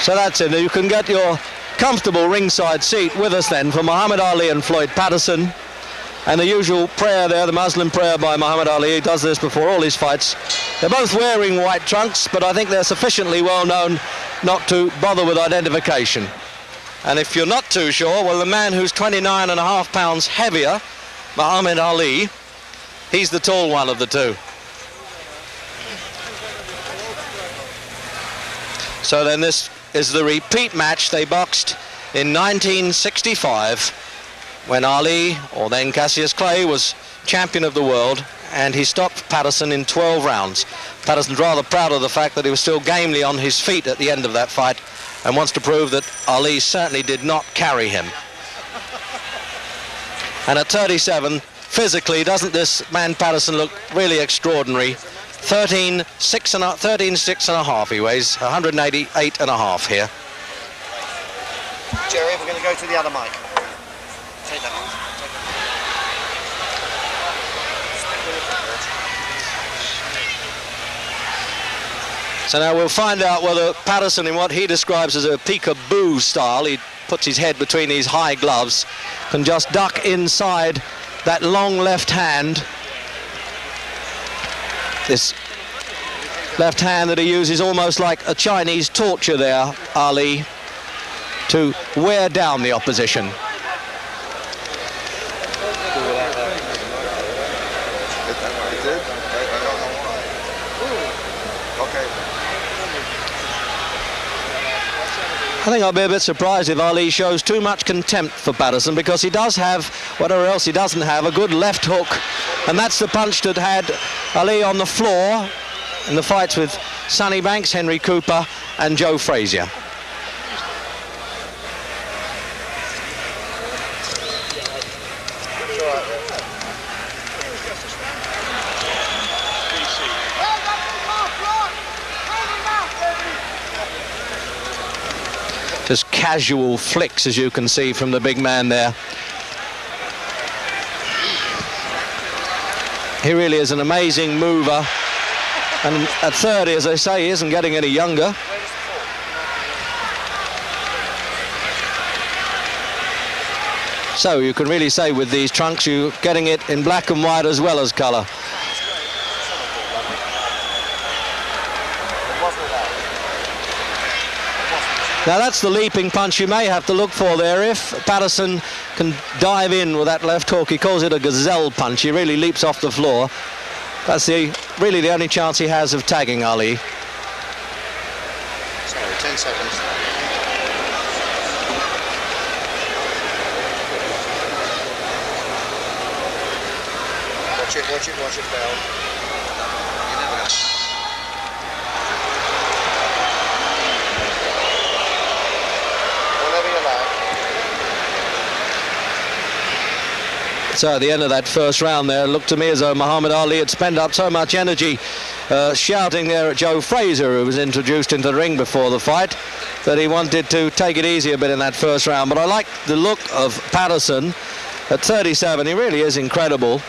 So that's it. You can get your comfortable ringside seat with us then for Muhammad Ali and Floyd Patterson. And the usual prayer there, the Muslim prayer by Muhammad Ali. He does this before all his fights. They're both wearing white trunks, but I think they're sufficiently well known not to bother with identification. And if you're not too sure, well, the man who's 29.5 pounds heavier, Muhammad Ali, he's the tall one of the two. So then this is the repeat match. They boxed in 1965 when Ali, or then Cassius Clay, was champion of the world, and he stopped Patterson in 12 rounds. Patterson's rather proud of the fact that he was still gamely on his feet at the end of that fight and wants to prove that Ali certainly did not carry him. And at 37, physically, doesn't this man Patterson look really extraordinary? 13.6 he weighs, 188.5 here. Jerry, we're going to go to the other mic. Take that one. So now we'll find out whether Patterson, in what he describes as a peekaboo style, he puts his head between these high gloves, can just duck inside that long left hand. This left hand that he uses almost like a Chinese torture there, Ali, to wear down the opposition. I think I'll be a bit surprised if Ali shows too much contempt for Patterson, because he does have, whatever else he doesn't have, a good left hook. And that's the punch that had Ali on the floor in the fights with Sonny Banks, Henry Cooper and Joe Frazier. Just casual flicks, as you can see from the big man there. He really is an amazing mover. And at 30, as I say, he isn't getting any younger. So you can really say with these trunks, you're getting it in black and white as well as colour. Now that's the leaping punch you may have to look for there. If Patterson can dive in with that left hook, he calls it a gazelle punch. He really leaps off the floor. That's really the only chance he has of tagging Ali. Sorry, 10 seconds. Watch it, Bell. So at the end of that first round there, it looked to me as though Muhammad Ali had spent up so much energy shouting there at Joe Frazier, who was introduced into the ring before the fight, that he wanted to take it easy a bit in that first round. But I like the look of Patterson at 37. He really is incredible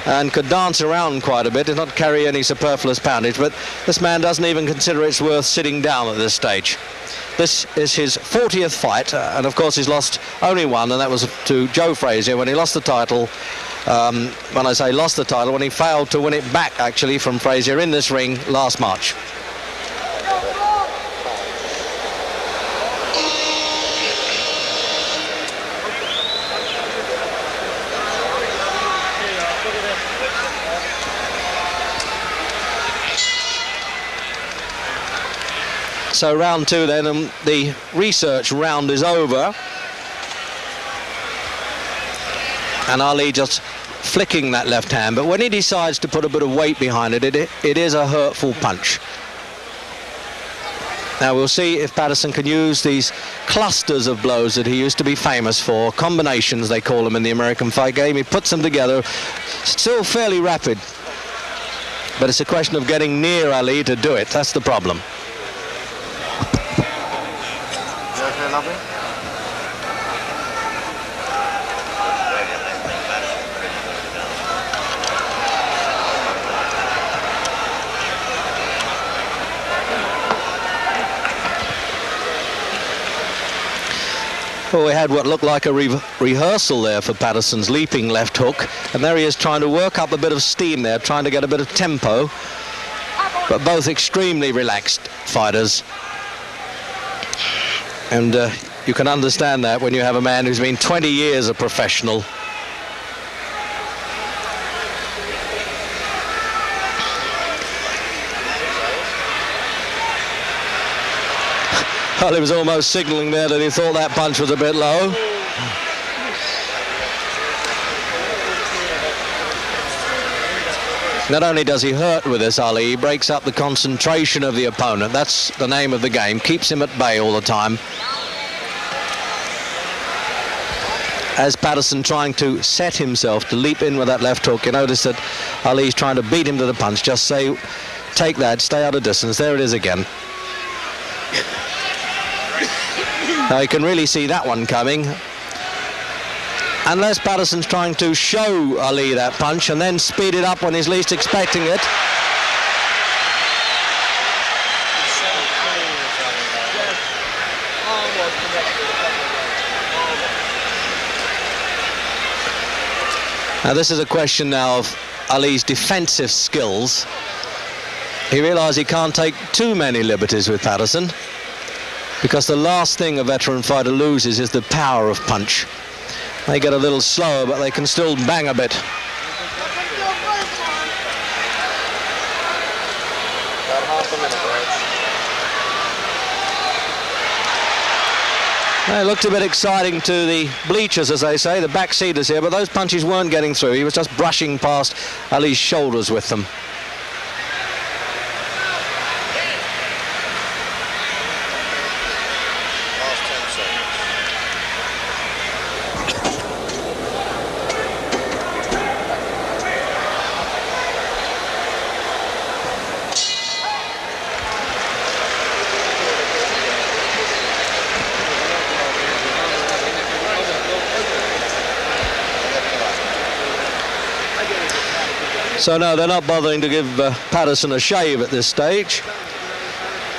and could dance around quite a bit and not carry any superfluous poundage. But this man doesn't even consider it's worth sitting down at this stage. This is his 40th fight, and of course he's lost only one, and that was to Joe Frazier when he lost the title. When I say lost the title, when he failed to win it back, actually, from Frazier in this ring last March. So round two then, and the research round is over. And Ali just flicking that left hand, but when he decides to put a bit of weight behind it, it is a hurtful punch. Now we'll see if Patterson can use these clusters of blows that he used to be famous for, combinations they call them in the American fight game. He puts them together, still fairly rapid, but it's a question of getting near Ali to do it. That's the problem. Lovely. Well, we had what looked like a rehearsal there for Patterson's leaping left hook, and there he is trying to work up a bit of steam there, trying to get a bit of tempo, but both extremely relaxed fighters. And you can understand that when you have a man who's been 20 years a professional. Well, he was almost signalling there that he thought that punch was a bit low. Not only does he hurt with this, Ali, he breaks up the concentration of the opponent. That's the name of the game. Keeps him at bay all the time. As Patterson trying to set himself to leap in with that left hook, you notice that Ali's trying to beat him to the punch. Just say, take that, stay out of distance. There it is again. Now you can really see that one coming. Unless Patterson's trying to show Ali that punch and then speed it up when he's least expecting it. Now this is a question now of Ali's defensive skills. He realised he can't take too many liberties with Patterson, because the last thing a veteran fighter loses is the power of punch. They get a little slower, but they can still bang a bit. About half a minute, It looked a bit exciting to the bleachers, as they say, the backseaters here, but those punches weren't getting through. He was just brushing past Ali's shoulders with them. last 10 seconds. So no, they're not bothering to give Patterson a shave at this stage.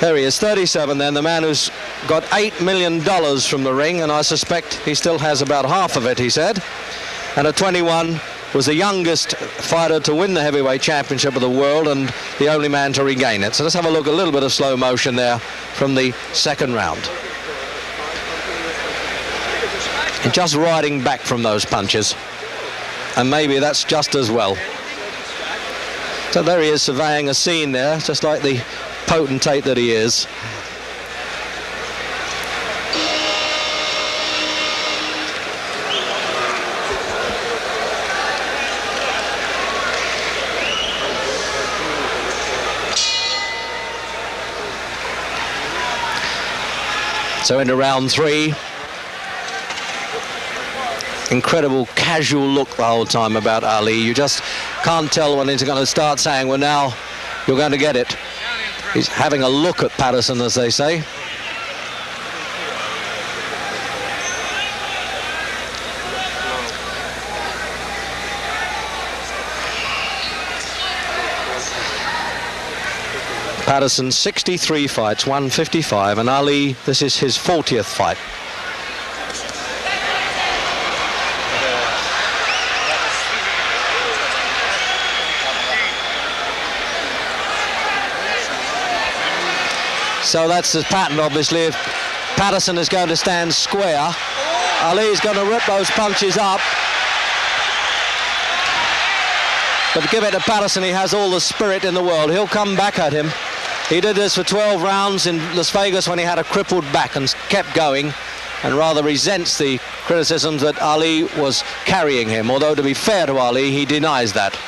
There he is, 37 then, the man who's got $8 million from the ring, and I suspect he still has about half of it, he said. And at 21 was the youngest fighter to win the heavyweight championship of the world and the only man to regain it. So let's have a look, a little bit of slow motion there from the second round. And just riding back from those punches. And maybe that's just as well. So there he is surveying a scene there, just like the potentate that he is. So into round three. Incredible casual look the whole time about Ali. You just can't tell when he's going to start saying, well, now you're going to get it. He's having a look at Patterson, as they say. Patterson 63 fights, 155, and Ali, this is his 40th fight. So that's the pattern, obviously. If Patterson is going to stand square, Ali's going to rip those punches up. But give it to Patterson, he has all the spirit in the world. He'll come back at him. He did this for 12 rounds in Las Vegas when he had a crippled back and kept going, and rather resents the criticisms that Ali was carrying him. Although, to be fair to Ali, he denies that.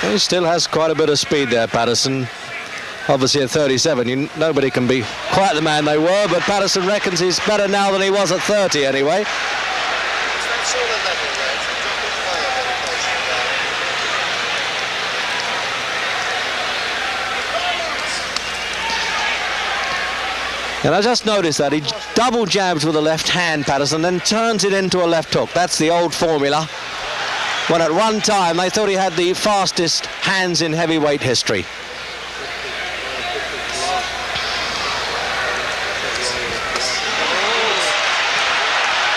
He still has quite a bit of speed there, Patterson. Obviously at 37, nobody can be quite the man they were, but Patterson reckons he's better now than he was at 30 anyway. It's that sort of level there. It's a drop of fire medication And I just noticed that he double jabs with the left hand, Patterson, then turns it into a left hook. That's the old formula. When at one time they thought he had the fastest hands in heavyweight history.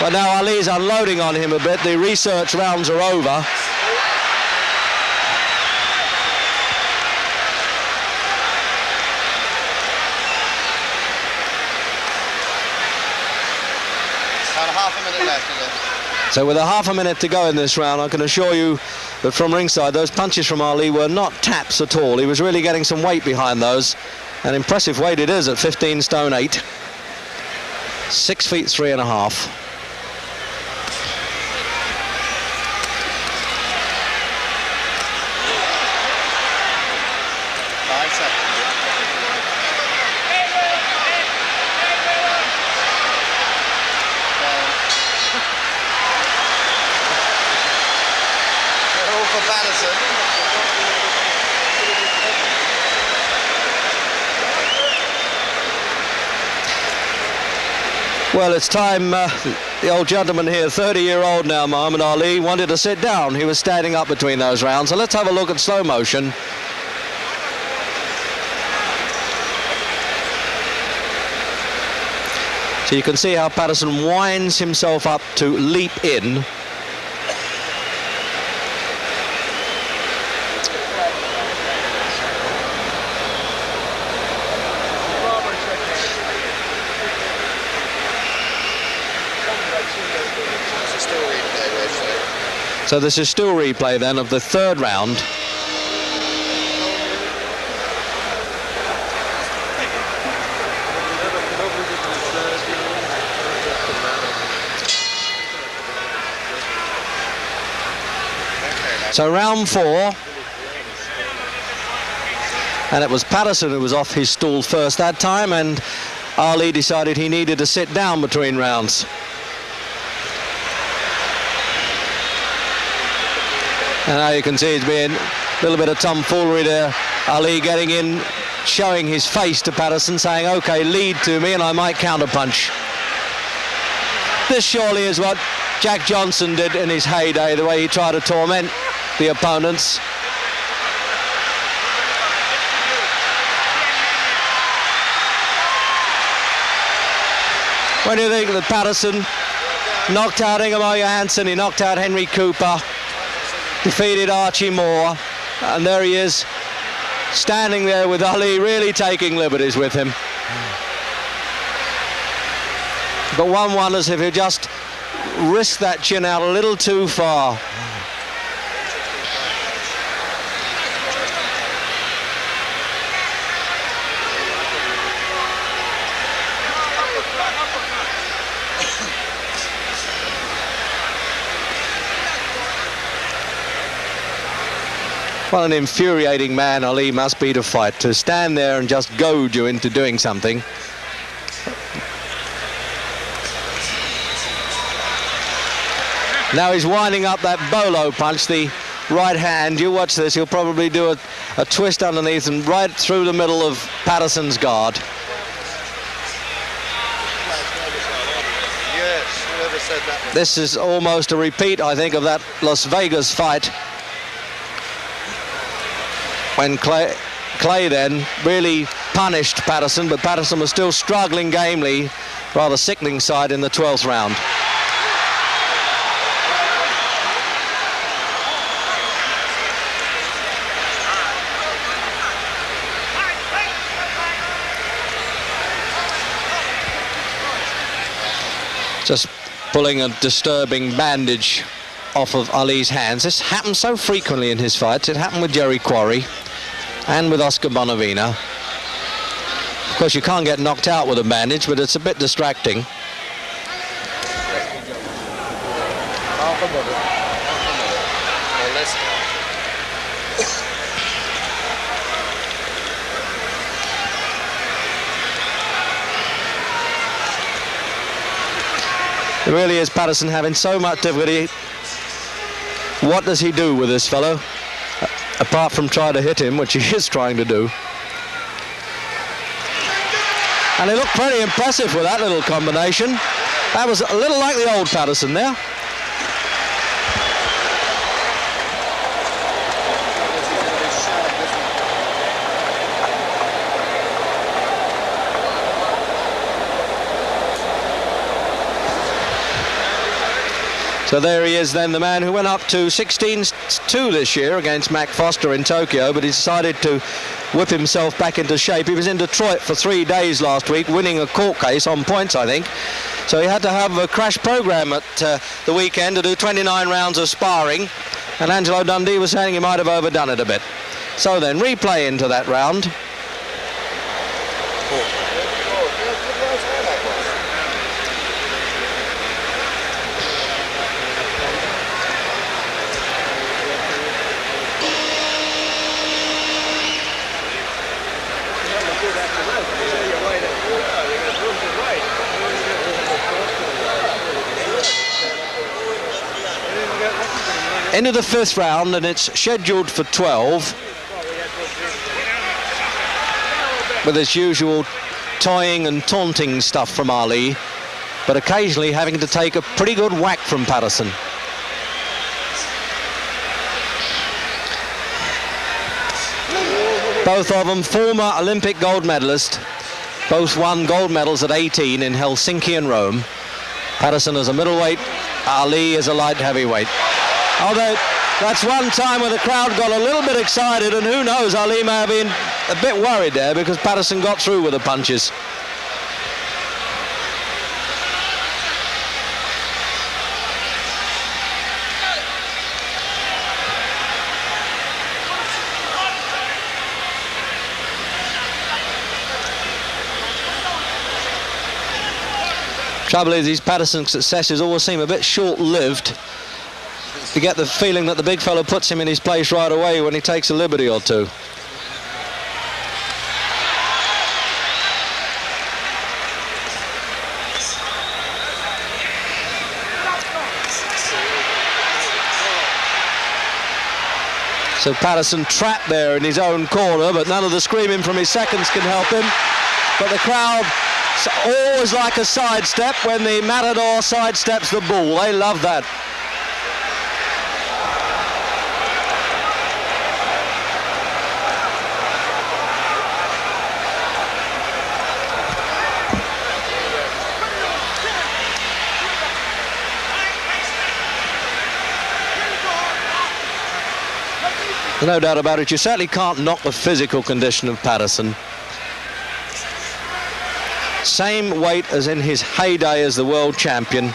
But now Ali's unloading on him a bit. The research rounds are over. Half a minute left again. So with a half a minute to go in this round, I can assure you that from ringside, those punches from Ali were not taps at all. He was really getting some weight behind those. An impressive weight it is at 15 stone 8. 6 feet 3.5. Patterson. Well, it's time, the old gentleman here, 30-year-old now, Muhammad Ali, wanted to sit down. He was standing up between those rounds. So let's have a look at slow motion. So you can see how Patterson winds himself up to leap in. So this is still replay then of the third round. So round 4. And it was Patterson who was off his stool first that time, and Ali decided he needed to sit down between rounds. And now you can see it's been a little bit of tomfoolery there. Ali getting in, showing his face to Patterson, saying, okay, lead to me and I might counterpunch. This surely is what Jack Johnson did in his heyday, the way he tried to torment the opponents. When do you think that Patterson knocked out Ingemar Johansson, he knocked out Henry Cooper, defeated Archie Moore, and there he is, standing there with Ali, really taking liberties with him. But one wonders if he just risked that chin out a little too far. What an infuriating man Ali must be to fight, to stand there and just goad you into doing something. Now he's winding up that bolo punch, the right hand. You watch this, he'll probably do a twist underneath and right through the middle of Patterson's guard. Yes, whoever said that. This is almost a repeat, I think, of that Las Vegas fight, when Clay then really punished Patterson, but Patterson was still struggling gamely, rather sickening side in the 12th round. Just pulling a disturbing bandage off of Ali's hands. This happens so frequently in his fights. It happened with Jerry Quarry and with Oscar Bonavina. Of course, you can't get knocked out with a bandage, but it's a bit distracting. Half a minute. Or less. It really is Patterson having so much difficulty. What does he do with this fellow? Apart from try to hit him, which he is trying to do. And he looked pretty impressive with that little combination. That was a little like the old Patterson there. So there he is then, the man who went up to 16-2 this year against Mac Foster in Tokyo, but he decided to whip himself back into shape. He was in Detroit for 3 days last week, winning a court case on points, I think. So he had to have a crash program at the weekend to do 29 rounds of sparring, and Angelo Dundee was saying he might have overdone it a bit. So then, replay into that round. Into the 5th round, and it's scheduled for 12, with its usual toying and taunting stuff from Ali, but occasionally having to take a pretty good whack from Patterson. Both of them former Olympic gold medalists, both won gold medals at 18 in Helsinki and Rome. Patterson as a middleweight, Ali as a light heavyweight. Although that's one time when the crowd got a little bit excited, and who knows, Ali may have been a bit worried there because Patterson got through with the punches. Trouble is, these Patterson successes always seem a bit short-lived. You get the feeling that the big fellow puts him in his place right away when he takes a liberty or two. So Patterson trapped there in his own corner, but none of the screaming from his seconds can help him. But the crowd always like a sidestep when the matador sidesteps the bull. They love that. No doubt about it, you certainly can't knock the physical condition of Patterson. Same weight as in his heyday as the world champion.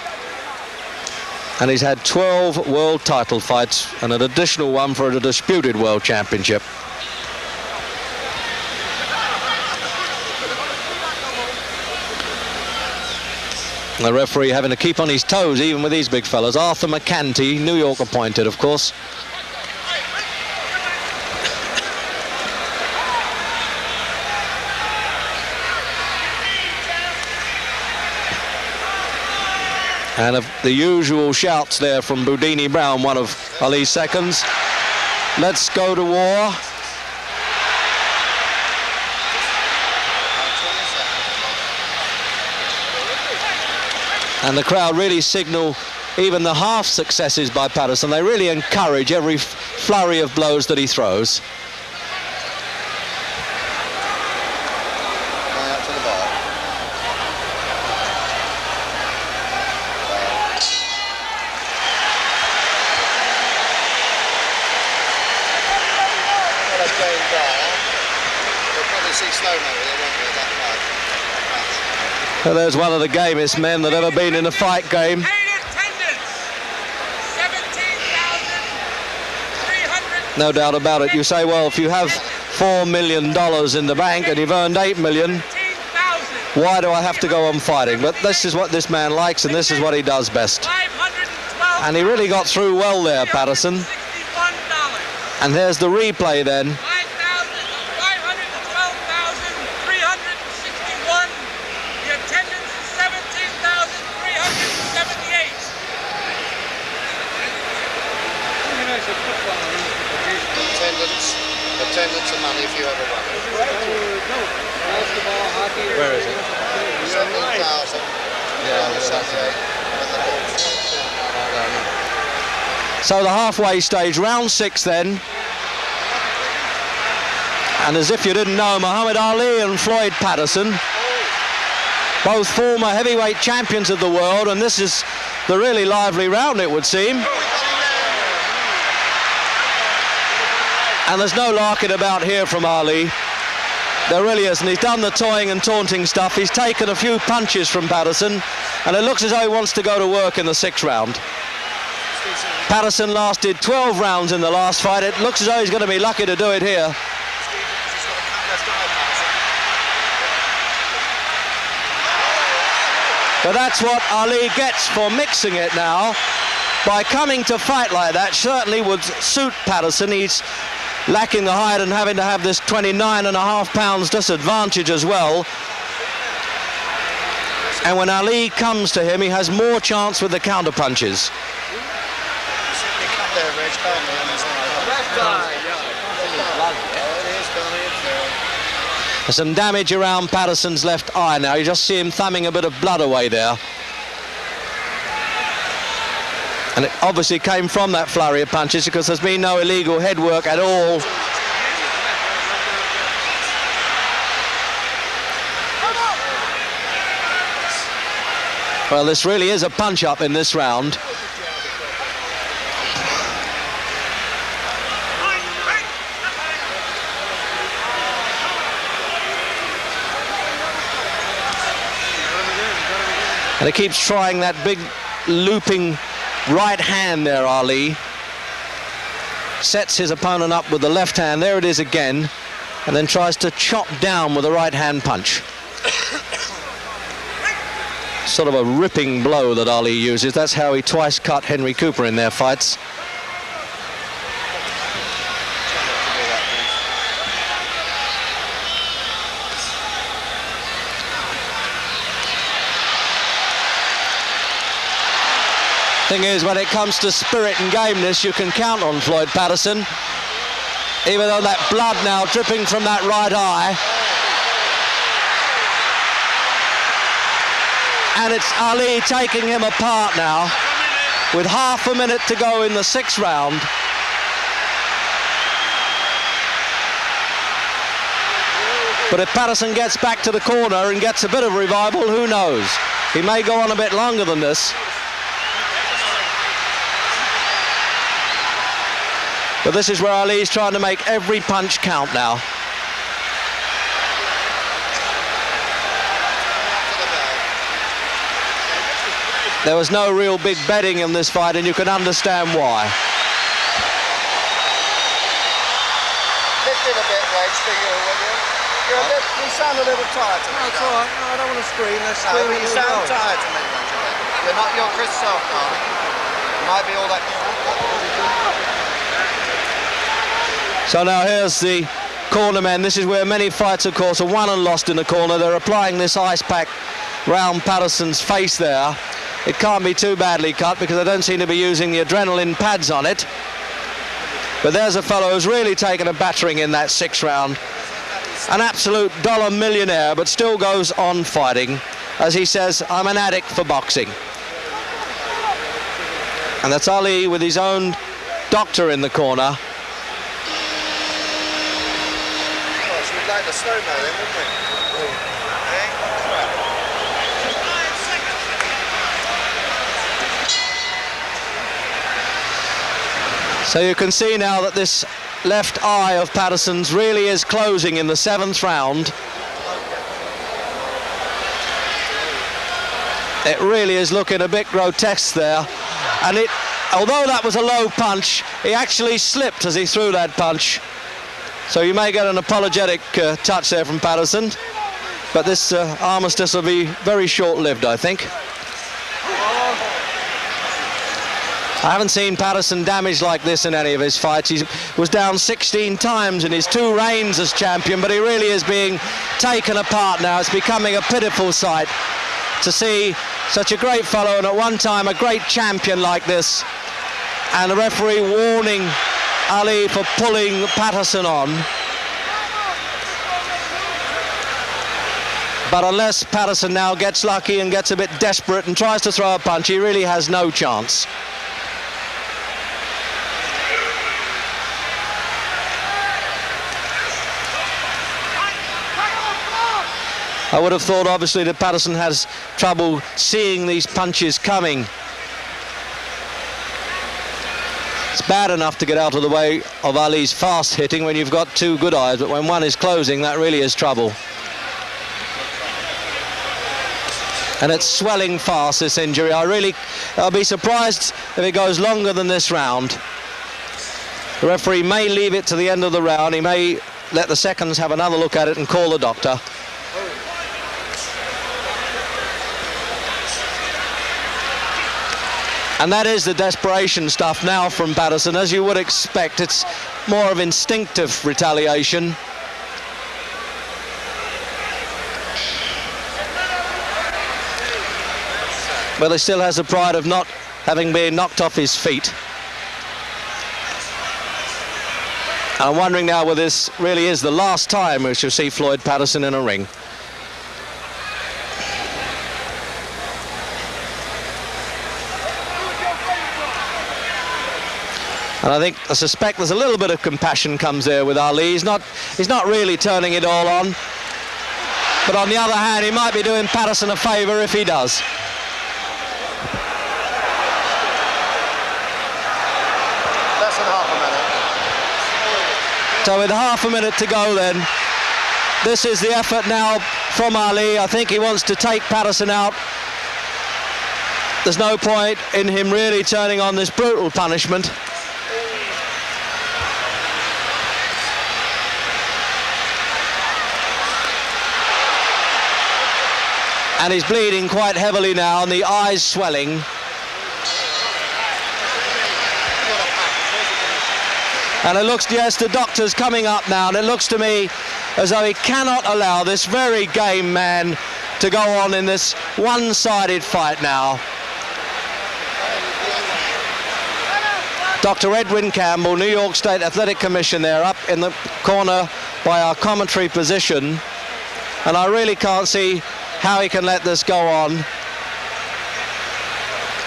And he's had 12 world title fights and an additional one for a disputed world championship. The referee having to keep on his toes even with these big fellas. Arthur McCanty, New York appointed, of course. And the usual shouts there from Boudini Brown, one of Ali's seconds. Let's go to war. And the crowd really signal even the half successes by Patterson. They really encourage every flurry of blows that he throws. So there's one of the gamest men that ever been in a fight game. No doubt about it. You say, well, if you have $4 million in the bank and you've earned $8 million, why do I have to go on fighting? But this is what this man likes, and this is what he does best. And he really got through well there, Patterson. And there's the replay then. Attendance and money if you ever won. Where is it? 17,000. Yeah, 78. So the halfway stage, round 6 then. And as if you didn't know, Muhammad Ali and Floyd Patterson, both former heavyweight champions of the world, and this is the really lively round, it would seem. And there's no larking about here from Ali. There really isn't. He's done the toying and taunting stuff. He's taken a few punches from Patterson, and it looks as though he wants to go to work in the 6th round. Patterson lasted 12 rounds in the last fight. It looks as though he's going to be lucky to do it here. But that's what Ali gets for mixing it now. By coming to fight like that, certainly would suit Patterson. He's lacking the height and having to have this 29.5 pounds disadvantage as well. And when Ali comes to him, he has more chance with the counter punches. There's some damage around Patterson's left eye now. You just see him thumbing a bit of blood away there. And it obviously came from that flurry of punches because there's been no illegal head work at all. Well, this really is a punch-up in this round. And he keeps trying that big looping right hand there, Ali. Sets his opponent up with the left hand. There it is again. And then tries to chop down with a right hand punch. Sort of a ripping blow that Ali uses. That's how he twice cut Henry Cooper in their fights. Thing is, when it comes to spirit and gameness, you can count on Floyd Patterson. Even though that blood now dripping from that right eye. And it's Ali taking him apart now with half a minute to go in the 6th round. But if Patterson gets back to the corner and gets a bit of revival, who knows? He may go on a bit longer than this. But this is where Ali's trying to make every punch count now. There was no real big betting in this fight, and you can understand why. Lift it a bit, Wedge, for you, will you? You sound a little tired to me. No, it's all right. No, I don't want to scream. Let's No, scream but you sound tired to me, Wedge, a bit. You're not your Chris self, darling. You might be all that... So now here's the corner men. This is where many fights, of course, are won and lost in the corner. They're applying this ice pack round Patterson's face there. It can't be too badly cut because they don't seem to be using the adrenaline pads on it. But there's a fellow who's really taken a battering in that 6th round. An absolute dollar millionaire, but still goes on fighting. As he says, I'm an addict for boxing. And that's Ali with his own doctor in the corner. Like the snowman, wouldn't we? So you can see now that this left eye of Patterson's really is closing in the 7th round. It really is looking a bit grotesque there. And although that was a low punch, he actually slipped as he threw that punch. So you may get an apologetic touch there from Patterson, but this armistice will be very short-lived, I think. I haven't seen Patterson damaged like this in any of his fights. He was down 16 times in his 2 reigns as champion, but he really is being taken apart now. It's becoming a pitiful sight to see such a great fellow and at one time a great champion like this, and the referee warning Ali for pulling Patterson on. But unless Patterson now gets lucky and gets a bit desperate and tries to throw a punch, he really has no chance. I would have thought, obviously, that Patterson has trouble seeing these punches coming. It's bad enough to get out of the way of Ali's fast hitting when you've got two good eyes, but when one is closing, that really is trouble. And it's swelling fast, this injury. I'll be surprised if it goes longer than this round. The referee may leave it to the end of the round. He may let the seconds have another look at it and call the doctor. And that is the desperation stuff now from Patterson. As you would expect, it's more of instinctive retaliation. But he still has the pride of not having been knocked off his feet. I'm wondering now whether this really is the last time we shall see Floyd Patterson in a ring. And I suspect there's a little bit of compassion comes there with Ali. He's not really turning it all on. But on the other hand, he might be doing Patterson a favour if he does. Less than half a minute. So with half a minute to go then, this is the effort now from Ali. I think he wants to take Patterson out. There's no point in him really turning on this brutal punishment. And he's bleeding quite heavily now, and the eyes swelling. And it looks, yes, the doctor's coming up now, and it looks to me as though he cannot allow this very game man to go on in this one-sided fight now. Dr. Edwin Campbell, New York State Athletic Commission there, up in the corner by our commentary position. And I really can't see how he can let this go on.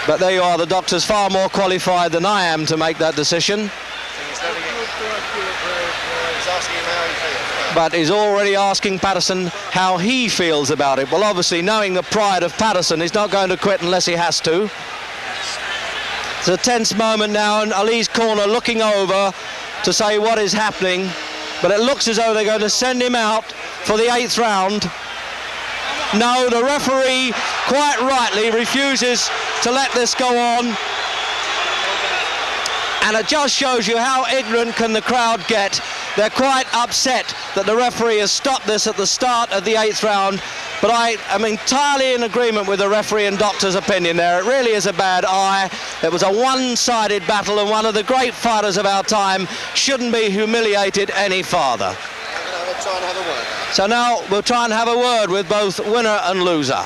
But there you are, the doctor's far more qualified than I am to make that decision. But he's already asking Patterson how he feels about it. Well, obviously, knowing the pride of Patterson, he's not going to quit unless he has to. It's a tense moment now, and Ali's corner looking over to say what is happening. But it looks as though they're going to send him out for the 8th round. No, the referee quite rightly refuses to let this go on. And it just shows you how ignorant can the crowd get. They're quite upset that the referee has stopped this at the start of the 8th round. But I am entirely in agreement with the referee and doctor's opinion there. It really is a bad eye. It was a one-sided battle, and one of the great fighters of our time shouldn't be humiliated any farther. So now we'll try and have a word with both winner and loser.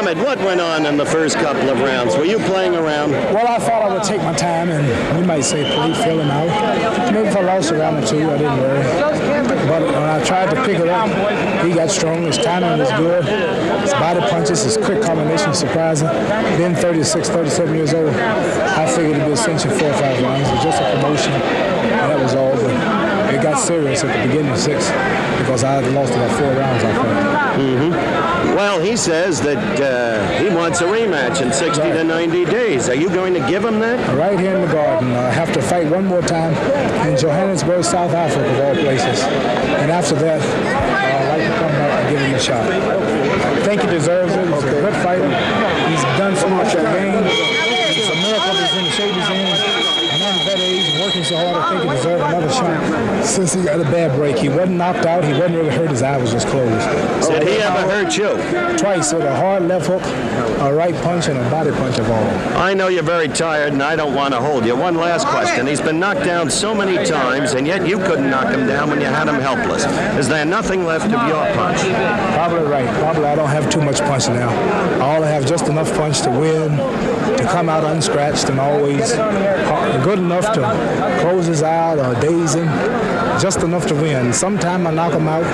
What went on in the first couple of rounds? Were you playing around? Well, I thought I would take my time, and we made say play, fill him out. Maybe if I lost a round or two, I didn't worry. But when I tried to pick it up, he got strong. His timing was good. His body punches, his quick combination, surprising. Then 36, 37 years old, I figured it'd be a cinch in 4 or 5 rounds. It was just a promotion, and that was all. But it got serious at the beginning of 6 because I had lost about 4 rounds off him. Well, he says that he wants a rematch in 60 to 90 days. Are you going to give him that? Right here in the Garden. I have to fight one more time in Johannesburg, South Africa, of all places. And after that, I'd like to come back and give him a shot. I think he deserves it. He's a good fighter. He's done so much in the game. It's a miracle he's in the shape he's in. And at that age, working so hard, I think he deserves another shot. Since he got a bad break, he wasn't knocked out. He wasn't really hurt. His eye was just closed. So did he ever hurt you? Twice with a hard left hook, a right punch, and a body punch of all. I know you're very tired, and I don't want to hold you. One last question. He's been knocked down so many times, and yet you couldn't knock him down when you had him helpless. Is there nothing left of your punch? Probably right. Probably I don't have too much punch now. All I have just enough punch to win, to come out unscratched, and always good enough to close his eye or daze him. Just enough to win. Sometime I knock him out,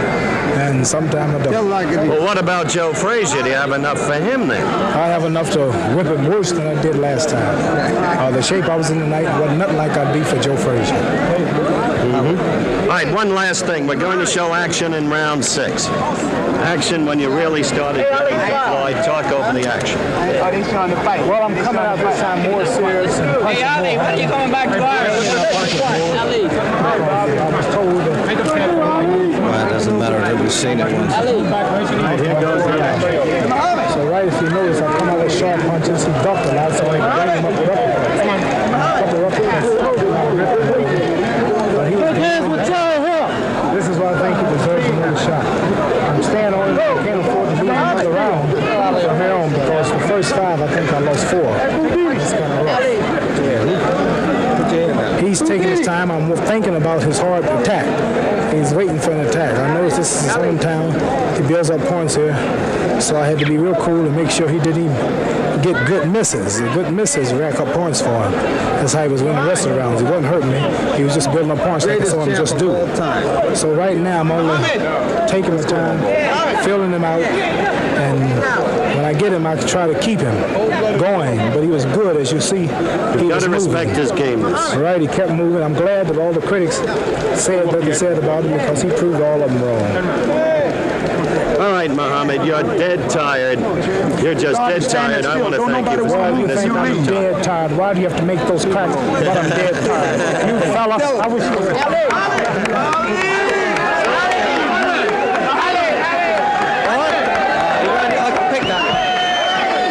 and sometime I don't. Well, what about Joe Frazier? Do you have enough for him then? I have enough to whip him worse than I did last time. The shape I was in tonight wasn't nothing like I'd be for Joe Frazier. All right, one last thing. We're going to show action in round 6. Action when you really started getting Floyd. Talk over the action. Are they trying to fight? Well, I'm coming out this time more serious and punching more. Ali, when are you coming back to Ireland? I was told that. Well, it doesn't matter. We've seen it once. Here goes the action. So right, if you notice, I come out with sharp punches. He ducked a lot, so I can bring him up with This is why I think he deserves another shot. I'm staying on him. I can't afford to lose another round from here on because the first 5, I think I lost 4. It's kind of rough. He's taking his time. I'm thinking about his hard attack. He's waiting for an attack. I noticed this is his hometown. He builds up points here. So I had to be real cool and make sure he didn't even get good misses. The good misses rack up points for him. That's how he was winning the rest of the rounds. He wasn't hurting me. He was just building up points like I saw him just do. So right now I'm only taking the time, filling him out, and when I get him, I try to keep him going. But he was good, as you see. You got to respect his game. Right, he kept moving. I'm glad that all the critics said what they said about him because he proved all of them wrong. All right, Muhammad, you're dead tired. You're just dead tired. I want to thank you for spending this time. I'm dead tired. Why do you have to make those cracks? But I'm dead tired. You fella, I wish you were.